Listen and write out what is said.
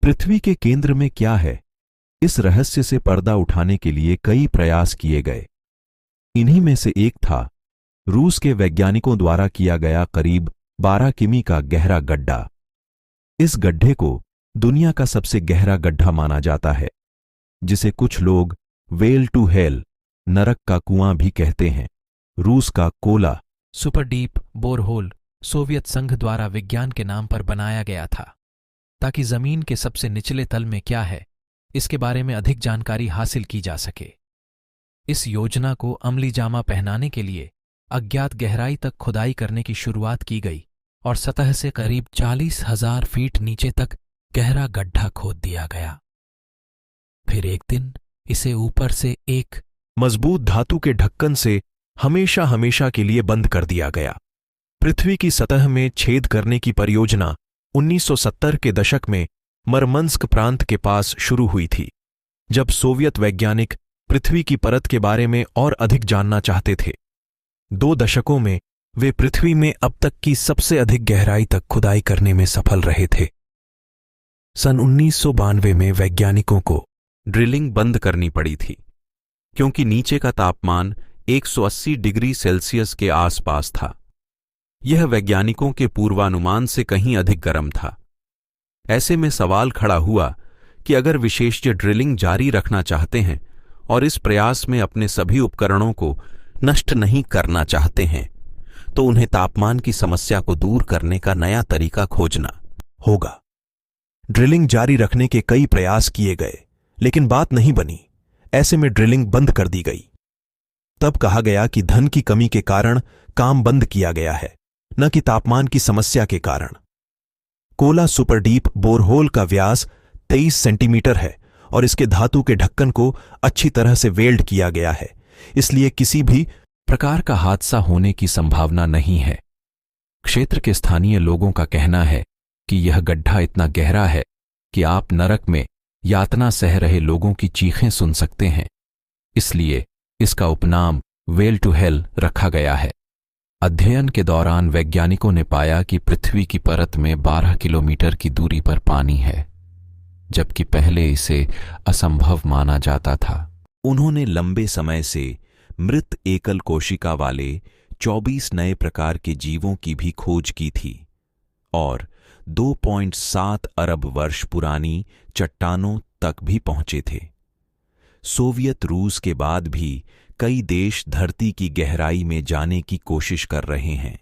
पृथ्वी के केंद्र में क्या है? इस रहस्य से पर्दा उठाने के लिए कई प्रयास किए गए। इन्हीं में से एक था रूस के वैज्ञानिकों द्वारा किया गया करीब 12 किमी का गहरा गड्ढा। इस गड्ढे को दुनिया का सबसे गहरा गड्ढा माना जाता है, जिसे कुछ लोग वेल टू हेल, नरक का कुआं भी कहते हैं। रूस का Kola super deep borehole Soviet संघ द्वारा विज्ञान के नाम पर बनाया गया था, ताकि जमीन के सबसे निचले तल में क्या है इसके बारे में अधिक जानकारी हासिल की जा सके। इस योजना को अमली जामा पहनाने के लिए अज्ञात गहराई तक खुदाई करने की शुरुआत की गई और सतह से करीब 40,000 फीट नीचे तक गहरा गड्ढा खोद दिया गया। फिर एक दिन इसे ऊपर से एक मजबूत धातु के ढक्कन से हमेशा हमेशा के लिए बंद कर दिया गया। पृथ्वी की सतह में छेद करने की परियोजना 1970 के दशक में मरमंस्क प्रांत के पास शुरू हुई थी, जब सोवियत वैज्ञानिक पृथ्वी की परत के बारे में और अधिक जानना चाहते थे। 2 दशकों में वे पृथ्वी में अब तक की सबसे अधिक गहराई तक खुदाई करने में सफल रहे थे। सन 1992 में वैज्ञानिकों को ड्रिलिंग बंद करनी पड़ी थी, क्योंकि नीचे का तापमान 180 डिग्री सेल्सियस के आसपास था। यह वैज्ञानिकों के पूर्वानुमान से कहीं अधिक गर्म था। ऐसे में सवाल खड़ा हुआ कि अगर विशेषज्ञ ड्रिलिंग जारी रखना चाहते हैं और इस प्रयास में अपने सभी उपकरणों को नष्ट नहीं करना चाहते हैं, तो उन्हें तापमान की समस्या को दूर करने का नया तरीका खोजना होगा। ड्रिलिंग जारी रखने के कई प्रयास किए गए, लेकिन बात नहीं बनी। ऐसे में ड्रिलिंग बंद कर दी गई। तब कहा गया कि धन की कमी के कारण काम बंद किया गया है, न कि तापमान की समस्या के कारण। कोला सुपर डीप बोरहोल का व्यास 23 सेंटीमीटर है और इसके धातु के ढक्कन को अच्छी तरह से वेल्ड किया गया है, इसलिए किसी भी प्रकार का हादसा होने की संभावना नहीं है। क्षेत्र के स्थानीय लोगों का कहना है कि यह गड्ढा इतना गहरा है कि आप नरक में यातना सह रहे लोगों की चीखें सुन सकते हैं, इसलिए इसका उपनाम वेल टू हेल रखा गया है। अध्ययन के दौरान वैज्ञानिकों ने पाया कि पृथ्वी की परत में 12 किलोमीटर की दूरी पर पानी है, जबकि पहले इसे असंभव माना जाता था। उन्होंने लंबे समय से मृत एकल कोशिका वाले 24 नए प्रकार के जीवों की भी खोज की थी और 2.7 अरब वर्ष पुरानी चट्टानों तक भी पहुंचे थे। सोवियत रूस के बाद भी कई देश धरती की गहराई में जाने की कोशिश कर रहे हैं।